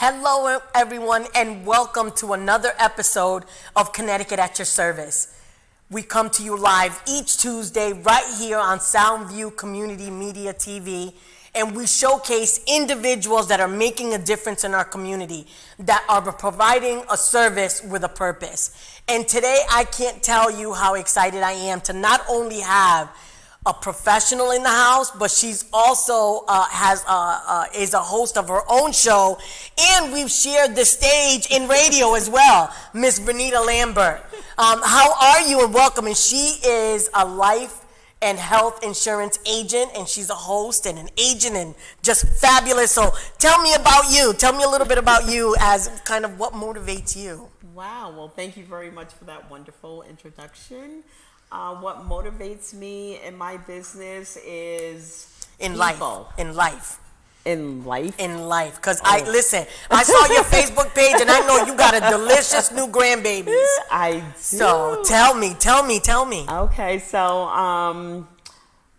Hello, everyone, and welcome to another episode of Connecticut at your service. We come to you live each Tuesday right here on Soundview Community Media TV, and we showcase individuals that are making a difference in our community, that are providing a service with a purpose. And today, I can't tell you how excited I am to not only have a professional in the house, but she's also is a host of her own show, and we've shared the stage in radio as well. Miss Venita Lambert, how are you? And welcome. And she is a life and health insurance agent, and she's a host and an agent, and just fabulous. So tell me about you. Tell me a little bit about you, as kind of what motivates you. Wow. Well, thank you very much for that wonderful introduction. What motivates me in my business is In people. life. In life. Because I saw your Facebook page, and I know you got a delicious new grandbabies. I do. So tell me. Okay, so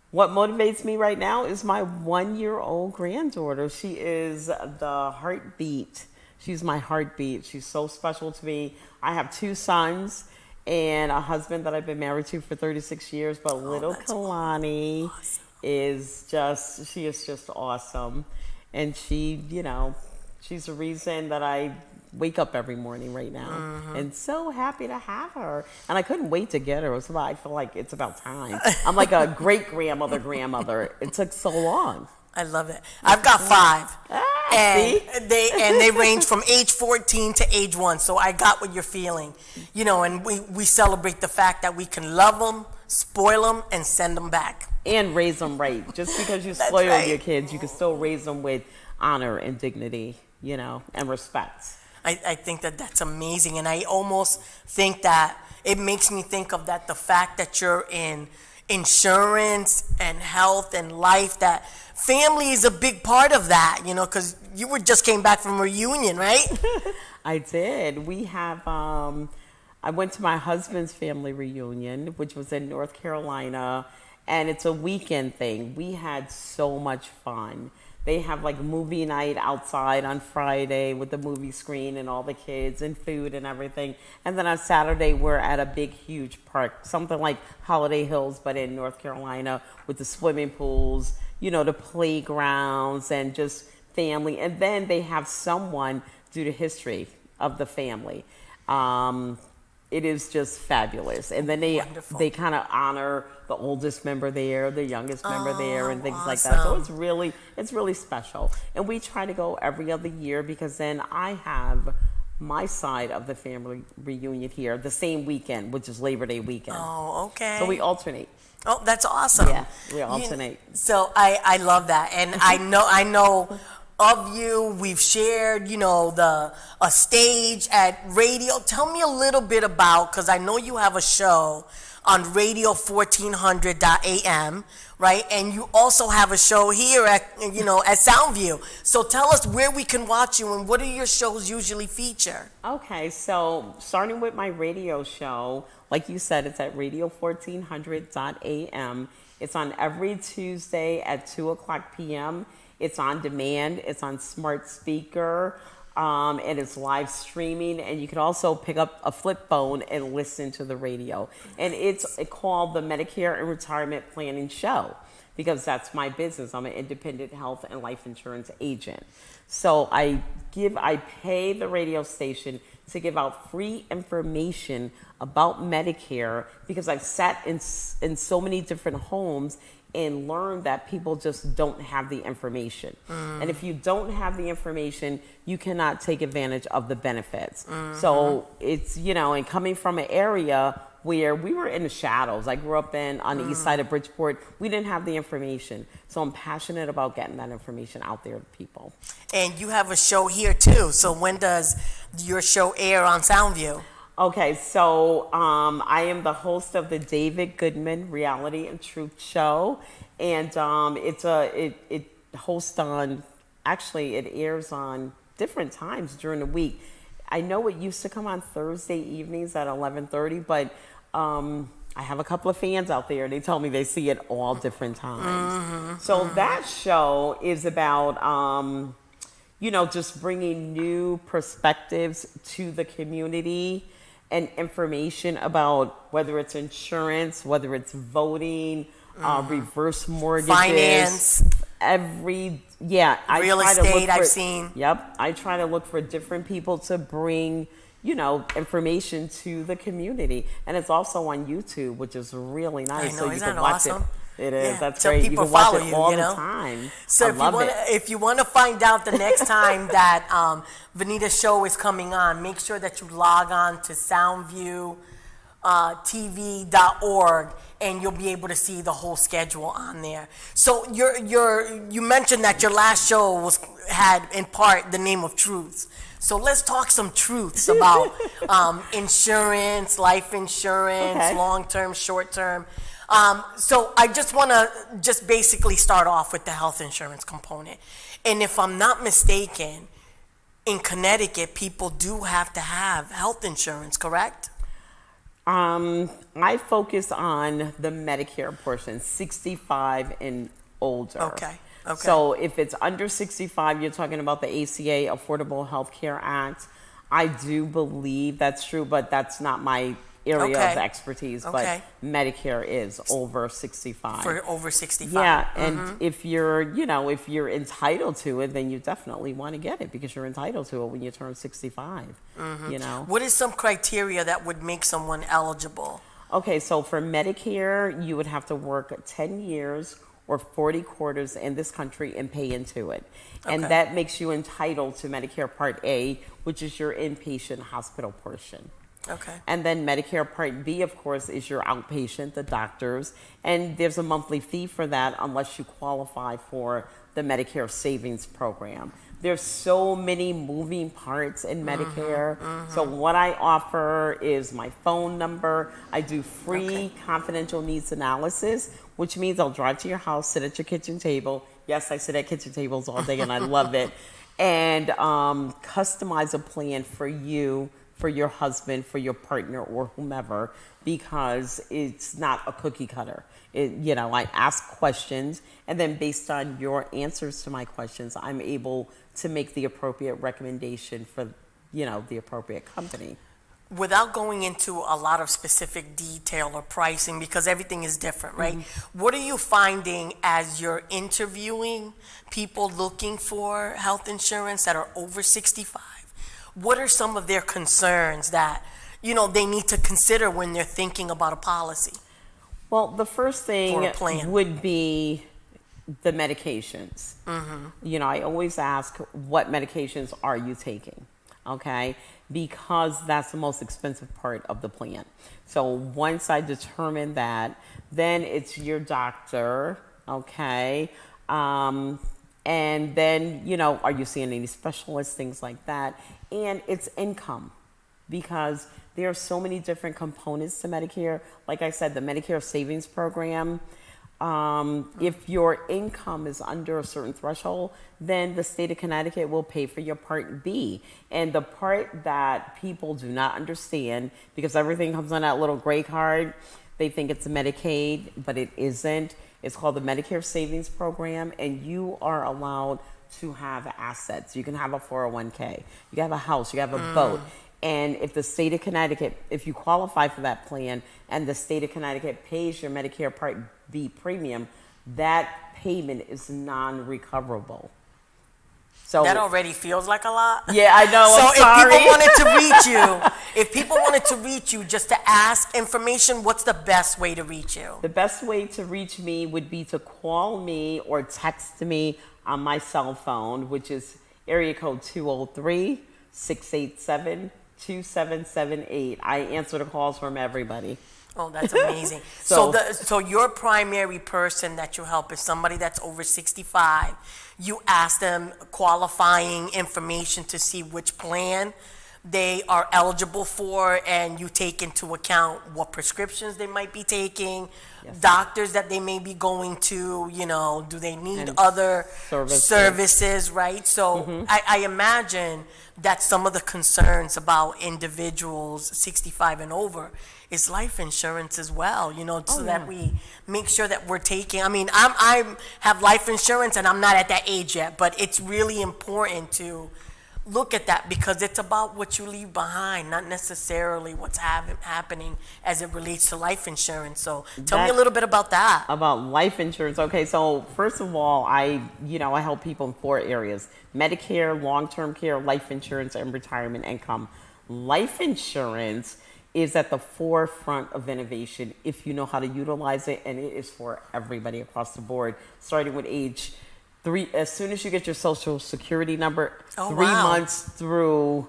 what motivates me right now is my 1-year-old granddaughter. She is the heartbeat. She's my heartbeat. She's so special to me. I have 2 sons and a husband that I've been married to for 36 years, but little Kalani is just awesome. And she's the reason that I wake up every morning right now. Mm-hmm. And so happy to have her. And I couldn't wait to get her. I feel like it's about time. I'm like a grandmother. It took so long. I love it. I've got 5. And they range from age 14 to age 1. So I got what you're feeling. And we celebrate the fact that we can love them, spoil them, and send them back. And raise them right. Just because you spoil your kids, you can still raise them with honor and dignity, and respect. I think that's amazing. And I almost think that it makes me think of that, the fact that you're in insurance and health and life, that family is a big part of that, because you just came back from a reunion, right? I did. We have, I went to my husband's family reunion, which was in North Carolina, and it's a weekend thing. We had so much fun. They have like movie night outside on Friday with the movie screen and all the kids and food and everything. And then on Saturday, we're at a big, huge park, something like Holiday Hills, but in North Carolina, with the swimming pools, the playgrounds and just family. And then they have someone do the history of the family. It is just fabulous. And then they kind of honor the oldest member there, the youngest member there, and things like that. So it's really special. And we try to go every other year, because then I have my side of the family reunion here the same weekend, which is Labor Day weekend. Oh, okay. So we alternate. Oh, that's awesome. Yeah, we alternate. So I love that. And I know of you. We've shared, a stage at radio. Tell me a little bit about, because I know you have a show on radio 1400 AM, right? And you also have a show here at Soundview. So tell us where we can watch you, and what do your shows usually feature? Okay, so starting with my radio show, like you said, it's at radio 1400 AM. It's on every Tuesday at 2:00 p.m. It's on demand. It's on smart speaker. And it's live streaming, and you can also pick up a flip phone and listen to the radio. And it's called the Medicare and Retirement Planning Show, because that's my business. I'm an independent health and life insurance agent. So I pay the radio station to give out free information about Medicare, because I've sat in so many different homes and learned that people just don't have the information. And if you don't have the information, you cannot take advantage of the benefits. So it's, and coming from an area where we were in the shadows. I grew up on the east side of Bridgeport. We didn't have the information. So I'm passionate about getting that information out there to people. And you have a show here too. So when does your show air on Soundview? Okay, so I am the host of the David Goodman Reality and Truth Show, and it hosts on, actually it airs on different times during the week. I know it used to come on Thursday evenings at 11:30, but I have a couple of fans out there. They tell me they see it all different times. So that show is about just bringing new perspectives to the community and information about whether it's insurance, whether it's voting, reverse mortgages, finance, real estate. I've seen. Yep, I try to look for different people to bring information to the community, and it's also on YouTube, which is really nice. I know, so you isn't can that watch awesome? It is. Yeah. That's so great. People you can watch follow it you, all you know? the time. So I if you want to find out the next time that Venita's show is coming on, make sure that you log on to soundviewtv.org, and you'll be able to see the whole schedule on there. So you mentioned that your last show had in part the name of Truths. So let's talk some truths about insurance, life insurance, long-term, short-term. So I just want to basically start off with the health insurance component. And if I'm not mistaken, in Connecticut, people do have to have health insurance, correct? I focus on the Medicare portion, 65 and older. Okay. So if it's under 65, you're talking about the ACA, Affordable Health Care Act. I do believe that's true, but that's not my area of expertise. But Medicare is over 65. For over 65. Yeah, and if you're entitled to it, then you definitely want to get it because you're entitled to it when you turn 65. What is some criteria that would make someone eligible? Okay, so for Medicare, you would have to work 10 years or 40 quarters in this country and pay into it. And that makes you entitled to Medicare Part A, which is your inpatient hospital portion. Okay. And then Medicare Part B, of course, is your outpatient, the doctors. And there's a monthly fee for that unless you qualify for the Medicare Savings Program. There's so many moving parts in Medicare. So what I offer is my phone number. I do free confidential needs analysis, which means I'll drive to your house, sit at your kitchen table. Yes, I sit at kitchen tables all day and I love it. And customize a plan for you, for your husband, for your partner, or whomever, because it's not a cookie cutter. I ask questions, and then based on your answers to my questions, I'm able to make the appropriate recommendation for, the appropriate company. Without going into a lot of specific detail or pricing, because everything is different, right? What are you finding as you're interviewing people looking for health insurance that are over 65? What are some of their concerns that, they need to consider when they're thinking about a policy? Well, the first thing would be the medications. I always ask, what medications are you taking? Okay, because that's the most expensive part of the plan. So once I determine that, then it's your doctor, okay? And then, are you seeing any specialists, things like that? And it's income, because there are so many different components to Medicare. Like I said, the Medicare Savings Program, if your income is under a certain threshold, then the state of Connecticut will pay for your Part B. And the part that people do not understand, because everything comes on that little gray card, they think it's a Medicaid, but it isn't. It's called the Medicare Savings Program, and you are allowed to have assets. You can have a 401k, you can have a house, you can have a boat. And if the state of Connecticut, if you qualify for that plan and the state of Connecticut pays your Medicare Part B premium, that payment is non-recoverable. So that already feels like a lot. Yeah, I know. So I'm sorry. If people wanted to reach you just to ask information, what's the best way to reach you? The best way to reach me would be to call me or text me on my cell phone, which is area code 203-687-2778. I answer the calls from everybody. Oh, that's amazing. So your primary person that you help is somebody that's over 65. You ask them qualifying information to see which plan they are eligible for, and you take into account what prescriptions they might be taking, Yes. doctors that they may be going to, do they need And other services. right? So I imagine that some of the concerns about individuals 65 and over is life insurance as well, so that we make sure that we're taking, I have life insurance and I'm not at that age yet, but it's really important to look at that because it's about what you leave behind, not necessarily what's happening as it relates to life insurance. So tell me a little bit about that. About life insurance. Okay, so first of all, I help people in 4 areas: Medicare, long-term care, life insurance, and retirement income. Life insurance is at the forefront of innovation if you know how to utilize it, and it is for everybody across the board, starting with age 3. As soon as you get your social security number, 3 months through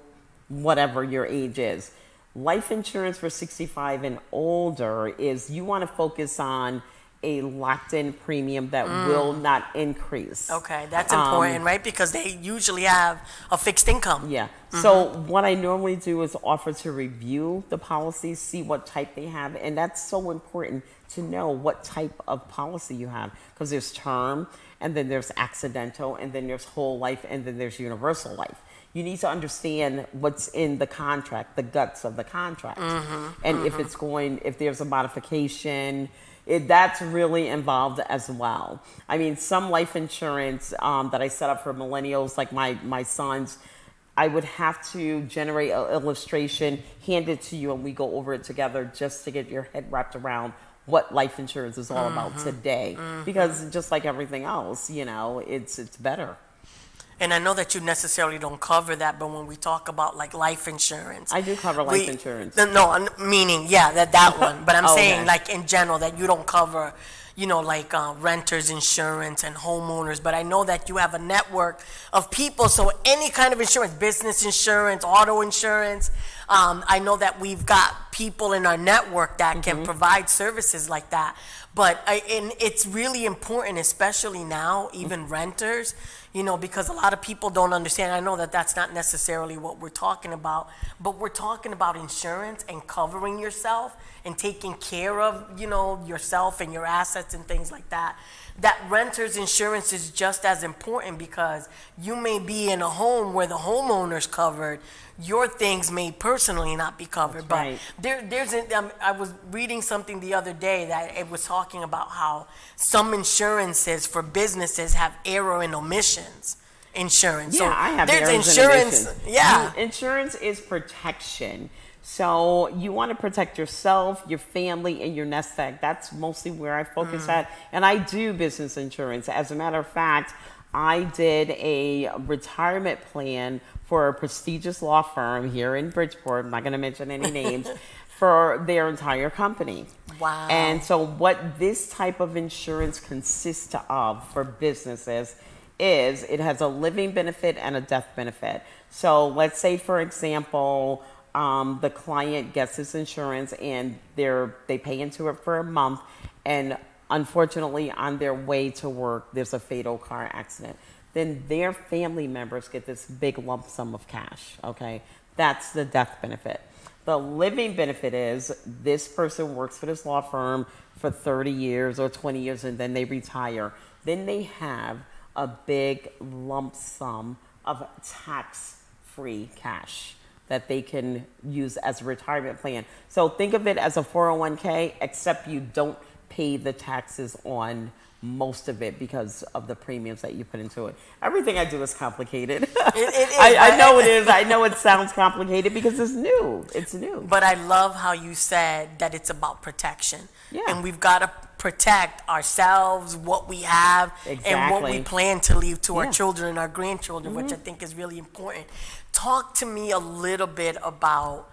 whatever your age is. Life insurance for 65 and older is you want to focus on a locked-in premium that will not increase. Okay, that's important, right? Because they usually have a fixed income. Yeah. So what I normally do is offer to review the policies, see what type they have, and that's so important to know what type of policy you have, because there's term, and then there's accidental, and then there's whole life, and then there's universal life. You need to understand what's in the contract, the guts of the contract, and if there's a modification, that's really involved as well. I mean, some life insurance that I set up for millennials, like my sons, I would have to generate an illustration, hand it to you, and we go over it together just to get your head wrapped around what life insurance is all about today. Because just like everything else, it's better. And I know that you necessarily don't cover that, but when we talk about like life insurance, I do cover life insurance. No, meaning that one. But I'm saying Okay. like in general that you don't cover, like renters insurance and homeowners. But I know that you have a network of people, so any kind of insurance, business insurance, auto insurance. I know that we've got people in our network that can provide services like that. But and it's really important, especially now, even renters, because a lot of people don't understand. I know that that's not necessarily what we're talking about, but we're talking about insurance and covering yourself and taking care of, yourself and your assets and things like that. That renter's insurance is just as important because you may be in a home where the homeowner's covered. Your things may personally not be covered. That's But I was reading something the other day that it was talking about how some insurances for businesses have error and omissions insurance. Yeah, So I have there's errors and insurance. omissions. Yeah. Insurance is protection. So you want to protect yourself, your family, and your nest egg. That's mostly where I focus at. And I do business insurance. As a matter of fact, I did a retirement plan for a prestigious law firm here in Bridgeport. I'm not going to mention any names. For their entire company. Wow. And so what this type of insurance consists of for businesses is it has a living benefit and a death benefit. So let's say, for example, the client gets this insurance and they pay into it for a month, and unfortunately on their way to work there's a fatal car accident. Then their family members get this big lump sum of cash, okay? That's the death benefit. The living benefit is this person works for this law firm for 30 years or 20 years and then they retire. Then they have a big lump sum of tax-free cash that they can use as a retirement plan. So think of it as a 401k, except you don't pay the taxes on most of it because of the premiums that you put into it. Everything I do is complicated. It is. I know it is. I know it sounds complicated because it's new. It's new. But I love how you said that it's about protection. Yeah. And we've got to protect ourselves, what we have, and what we Exactly. plan to leave to our Yeah. children and our grandchildren, which I think is really important. Talk to me a little bit about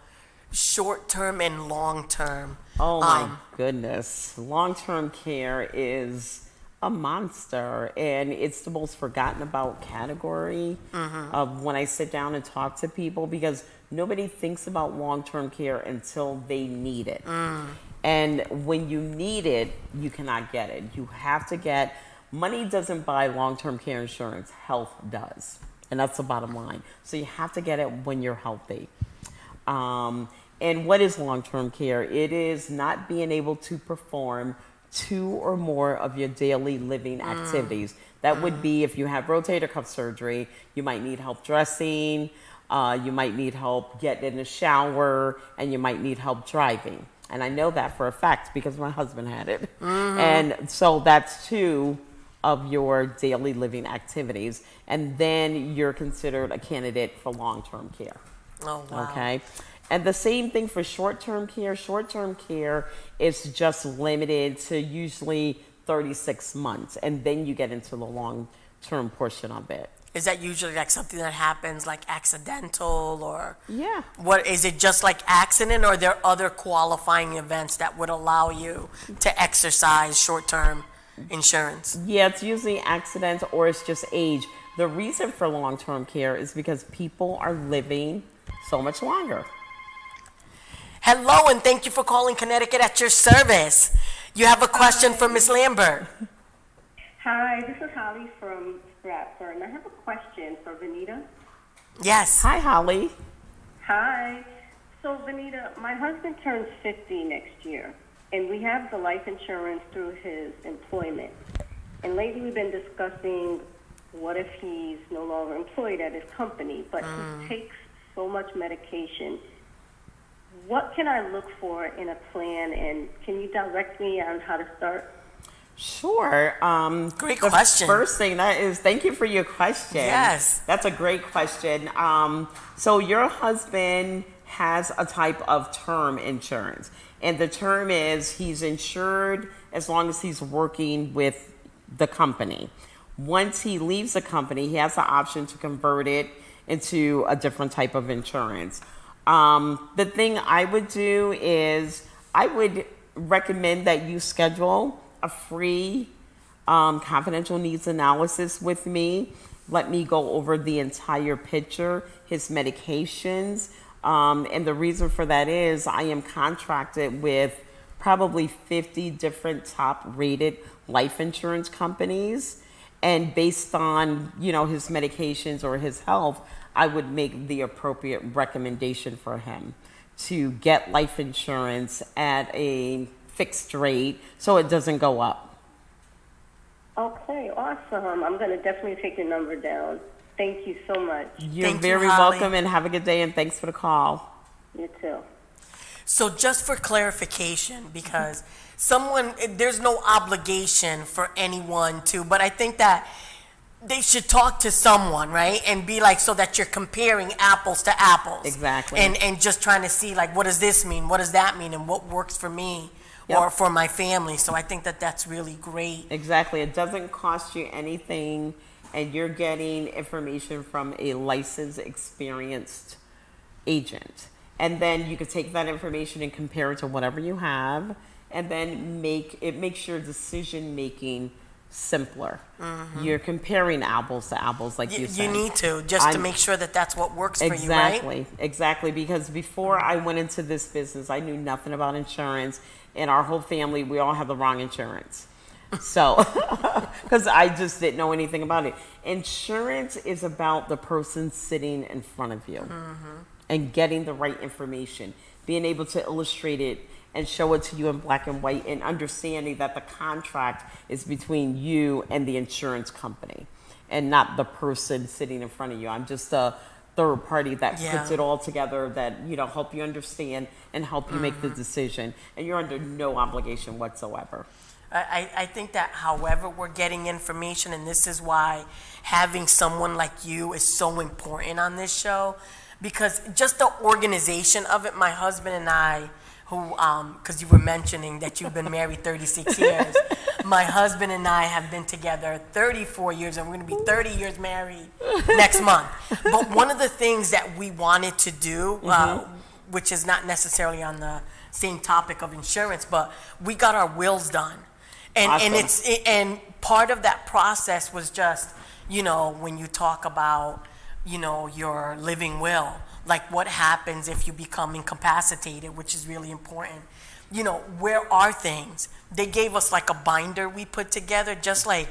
short-term and long-term. Oh my goodness. Long-term care is a monster, and it's the most forgotten about category of when I sit down and talk to people, because nobody thinks about long-term care until they need it. And when you need it, you cannot get it. You have to get, money doesn't buy long-term care insurance, health does. And that's the bottom line. So you have to get it when you're healthy. And what is long-term care? It is not being able to perform 2 or more of your daily living activities. That would be if you have rotator cuff surgery, you might need help dressing, you might need help getting in the shower, and you might need help driving. And I know that for a fact because my husband had it. And so that's 2 of your daily living activities. And then you're considered a candidate for long-term care. Oh, wow. Okay. And the same thing for short-term care. Short-term care is just limited to usually 36 months, and then you get into the long-term portion of it. Is that usually like something that happens like accidental or? Yeah. What is it, just like accident, or are there other qualifying events that would allow you to exercise short-term insurance? Yeah, it's usually accidents or it's just age. The reason for long-term care is because people are living so much longer. Hello, and thank you for calling Connecticut at your service. You have a question for Ms. Lambert. Hi, this is Holly from Stratford, and I have a question for Venita. Yes. Hi, Holly. Hi. So, Venita, my husband turns 50 next year, and we have the life insurance through his employment. And lately we've been discussing what if he's no longer employed at his company, but he takes so much medication. What can I look for in a plan, and can you direct me on how to start? Sure. Great the question. First thing thank you for your question. Yes. That's a great question. So your husband has a type of term insurance, and the term is he's insured as long as he's working with the company. Once he leaves the company, he has the option to convert it into a different type of insurance. The thing I would do is I would recommend that you schedule a free confidential needs analysis with me. Let me go over the entire picture, his medications. And the reason for that is I am contracted with probably 50 different top rated life insurance companies. And based on, his medications or his health, I would make the appropriate recommendation for him to get life insurance at a fixed rate so it doesn't go up. Okay, awesome. I'm going to definitely take your number down. Thank you so much. You're Thank you, very Holly. welcome, and have a good day, and thanks for the call. You too. So just for clarification, because there's no obligation for anyone to, but I think that they should talk to someone, right? And be like, so that you're comparing apples to apples. Exactly. And just trying to see, like, what does this mean? What does that mean? And what works for me Yep. or for my family. So I think that that's really great. Exactly. It doesn't cost you anything, and you're getting information from a licensed, experienced agent. And then you could take that information and compare it to whatever you have, and then makes your decision making simpler. You're comparing apples to apples, like you said. You need to, just to make sure that that's what works for you, right? Exactly. Because before I went into this business, I knew nothing about insurance, and our whole family, we all have the wrong insurance. So, because I just didn't know anything about it. Insurance is about the person sitting in front of you and getting the right information, being able to illustrate it and show it to you in black and white, and understanding that the contract is between you and the insurance company and not the person sitting in front of you. I'm just a third party that puts it all together, that help you understand and help you make the decision, and you're under no obligation whatsoever. I think that however we're getting information, and this is why having someone like you is so important on this show, because just the organization of it, my husband and I, who, because you were mentioning that you've been married 36 years. My husband and I have been together 34 years, and we're going to be 30 years married next month. But one of the things that we wanted to do, which is not necessarily on the same topic of insurance, but we got our wills done. And, awesome. and part of that process was just, when you talk about, your living will, like what happens if you become incapacitated, which is really important. Where are things? They gave us like a binder we put together, just like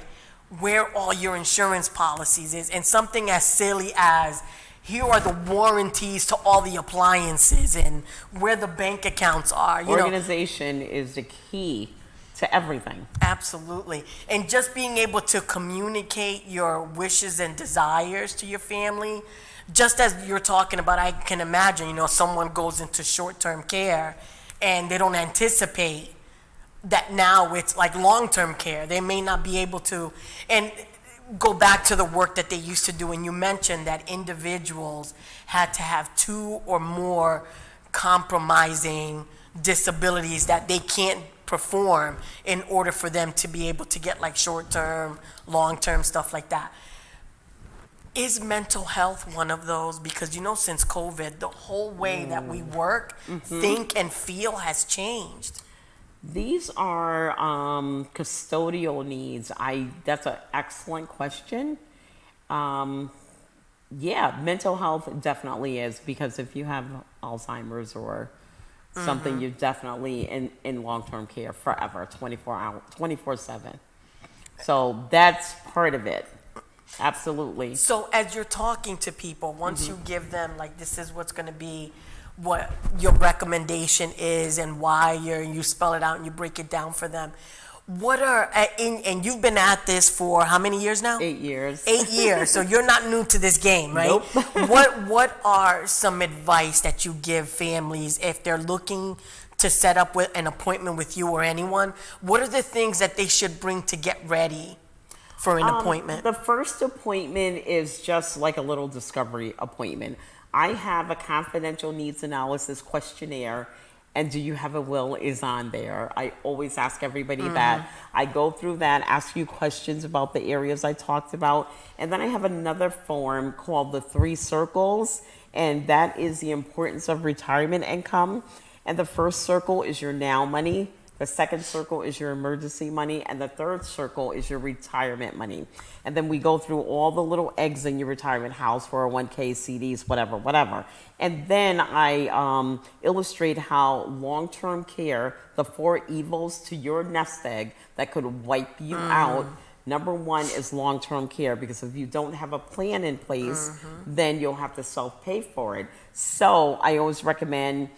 where all your insurance policies is, and something as silly as here are the warranties to all the appliances and where the bank accounts are. Organization is the key to everything. Absolutely. And just being able to communicate your wishes and desires to your family, just as you're talking about, I can imagine, someone goes into short-term care and they don't anticipate that now it's like long-term care. They may not be able to, and go back to the work that they used to do. And you mentioned that individuals had to have 2 or more compromising disabilities that they can't perform in order for them to be able to get like short-term, long-term stuff like that. Is mental health one of those? Because since COVID, the whole way that we work, think, and feel has changed. These are custodial needs. That's an excellent question. Yeah, mental health definitely is, because if you have Alzheimer's or something, you're definitely in long-term care forever, 24/7. So that's part of it. Absolutely. So as you're talking to people, once you give them, like, this is what's going to be, what your recommendation is and why you spell it out and you break it down for them. What are, and you've been at this for how many years now? 8 years. 8 years. So you're not new to this game, right? Nope. What are some advice that you give families if they're looking to set up with an appointment with you or anyone? What are the things that they should bring to get ready for an appointment? The first appointment is just like a little discovery appointment. I have a confidential needs analysis questionnaire, and do you have a will is on there. I always ask everybody that. I go through that, ask you questions about the areas I talked about, and then I have another form called the 3 circles, and that is the importance of retirement income. And the first circle is your now money. The second circle is your emergency money, and the third circle is your retirement money. And then we go through all the little eggs in your retirement house, 401k, CDs, whatever. And then I illustrate how long-term care, the 4 evils to your nest egg that could wipe you out. Number 1 is long-term care, because if you don't have a plan in place, then you'll have to self-pay for it. So I always recommend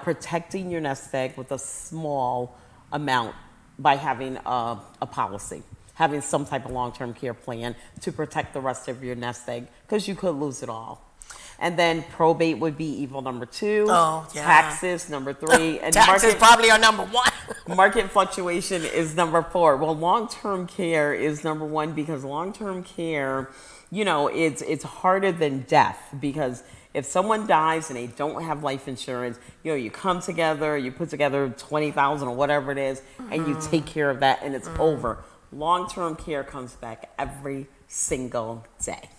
protecting your nest egg with a small amount by having a policy, having some type of long-term care plan to protect the rest of your nest egg, because you could lose it all. And then probate would be evil number 2. Oh, yeah. Taxes, number 3. And taxes probably are number 1. Market fluctuation is number 4. Well, long-term care is number 1, because long-term care, it's harder than death, because if someone dies and they don't have life insurance, you come together, you put together $20,000 or whatever it is, and you take care of that, and it's over. Long-term care comes back every single day.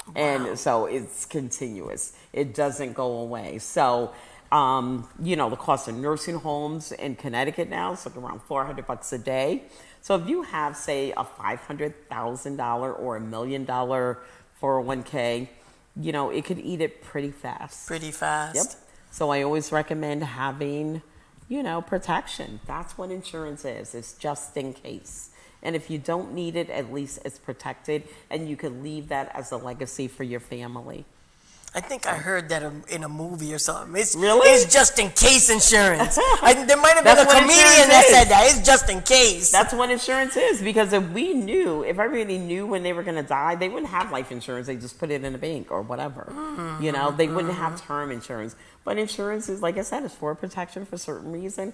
Wow. And so it's continuous. It doesn't go away. So, the cost of nursing homes in Connecticut now is like around $400 a day. So if you have, say, a $500,000 or $1 million 401k, it could eat it pretty fast. Pretty fast. Yep. So I always recommend having, protection. That's what insurance is. It's just in case. And if you don't need it, at least it's protected, and you can leave that as a legacy for your family. I think I heard that in a movie or something. Really? It's just in case insurance. There might have been a comedian that said that. It's just in case. That's what insurance is. Because if everybody knew when they were going to die, they wouldn't have life insurance. They just put it in a bank or whatever. They wouldn't have term insurance. But insurance is, like I said, it's for protection for certain reasons.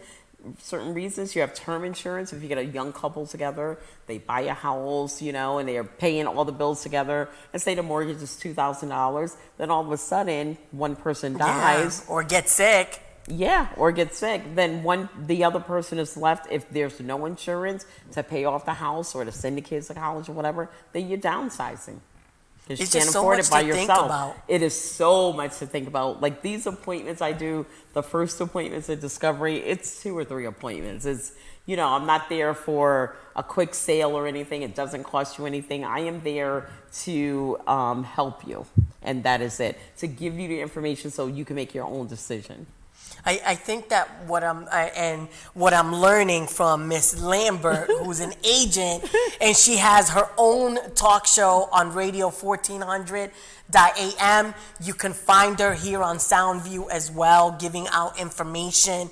You have term insurance. If you get a young couple together, they buy a house, and they are paying all the bills together, and say the mortgage is $2,000, then all of a sudden one person dies. Yeah, or gets sick. Yeah, or gets sick. Then the other person is left, if there's no insurance to pay off the house or to send the kids to college or whatever, then you're downsizing. Because you can't afford it by yourself. It is so much to think about. Like these appointments I do, the first appointments at Discovery, it's 2 or 3 appointments. It's, I'm not there for a quick sale or anything. It doesn't cost you anything. I am there to help you. And that is it. To give you the information so you can make your own decision. I think that what I'm learning from Miss Lambert, who's an agent, and she has her own talk show on Radio 1400, AM. You can find her here on Soundview as well, giving out information.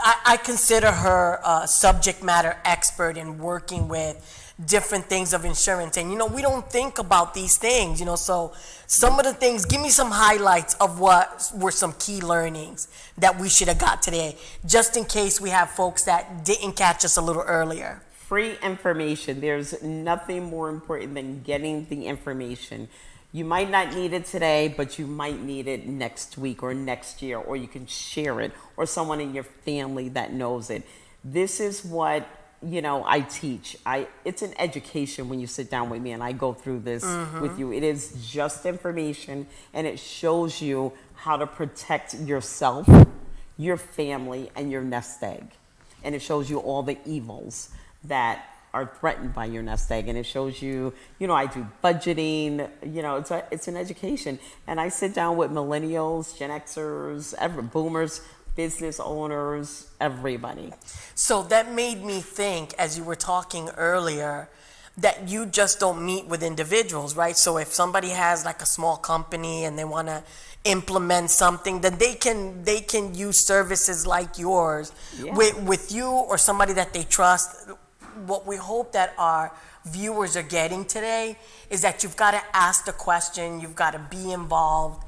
I consider her a subject matter expert in working with different things of insurance. And, we don't think about these things, so some of the things, give me some highlights of what were some key learnings that we should have got today, just in case we have folks that didn't catch us a little earlier. Free information. There's nothing more important than getting the information. You might not need it today, but you might need it next week or next year, or you can share it, or someone in your family that knows it. This is what I teach. It's an education when you sit down with me and I go through this with you. It is just information, and it shows you how to protect yourself, your family, and your nest egg. And it shows you all the evils that are threatened by your nest egg. And it shows you, I do budgeting, it's an education. And I sit down with millennials, Gen Xers, boomers, business owners, everybody. So that made me think, as you were talking earlier, that you just don't meet with individuals, right? So if somebody has like a small company and they want to implement something, then they can use services like yours with you or somebody that they trust. What we hope that our viewers are getting today is that you've got to ask the question, you've got to be involved.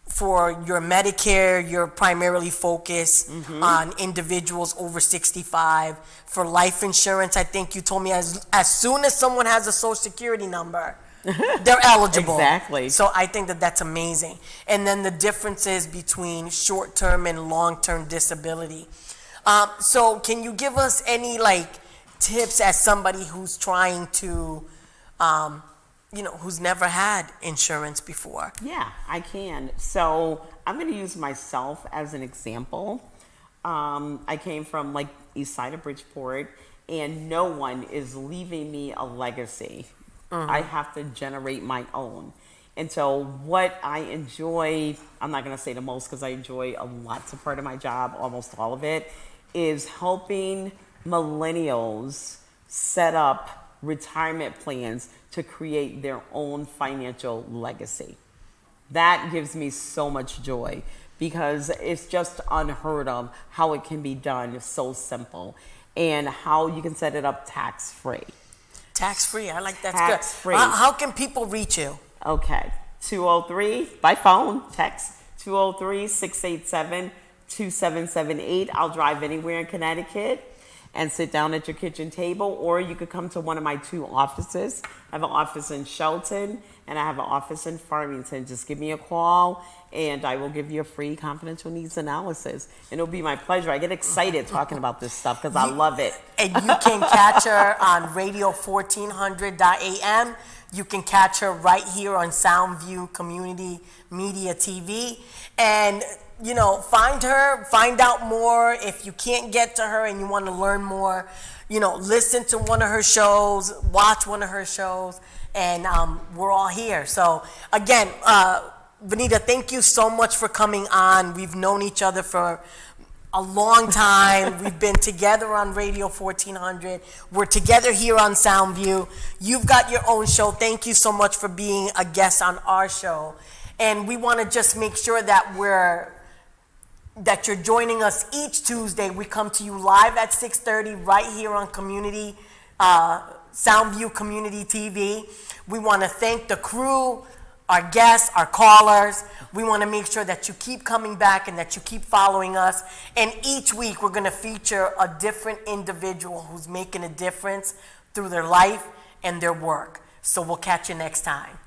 For your Medicare, you're primarily focused on individuals over 65. For life insurance, I think you told me as soon as someone has a Social Security number, they're eligible. Exactly. So I think that's amazing. And then the differences between short-term and long-term disability. So can you give us any tips as somebody who's trying to who's never had insurance before? Yeah, I can. So I'm going to use myself as an example. I came from east side of Bridgeport, and no one is leaving me a legacy. I have to generate my own. And so what I enjoy, I'm not going to say the most because I enjoy lots of part of my job, almost all of it, is helping millennials set up retirement plans to create their own financial legacy. That gives me so much joy because it's just unheard of how it can be done so simple and how you can set it up tax-free. Tax-free, I like that. Tax-free. How can people reach you? Okay, 203, by phone, text, 203-687-2778. I'll drive anywhere in Connecticut and sit down at your kitchen table, or you could come to one of my 2 offices. I have an office in Shelton, and I have an office in Farmington. Just give me a call, and I will give you a free confidential needs analysis. And it'll be my pleasure. I get excited talking about this stuff because I love it. And you can catch her on radio 1400 AM. You can catch her right here on Soundview Community Media TV. And find her, find out more. If you can't get to her and you want to learn more, listen to one of her shows, watch one of her shows, and we're all here. So again, Venita, thank you so much for coming on. We've known each other for a long time. We've been together on Radio 1400. We're together here on Soundview. You've got your own show. Thank you so much for being a guest on our show. And we want to just make sure that you're joining us each Tuesday. We come to you live at 6:30 right here on Soundview Community TV. We want to thank the crew, our guests, our callers. We want to make sure that you keep coming back and that you keep following us. And each week we're going to feature a different individual who's making a difference through their life and their work. So we'll catch you next time.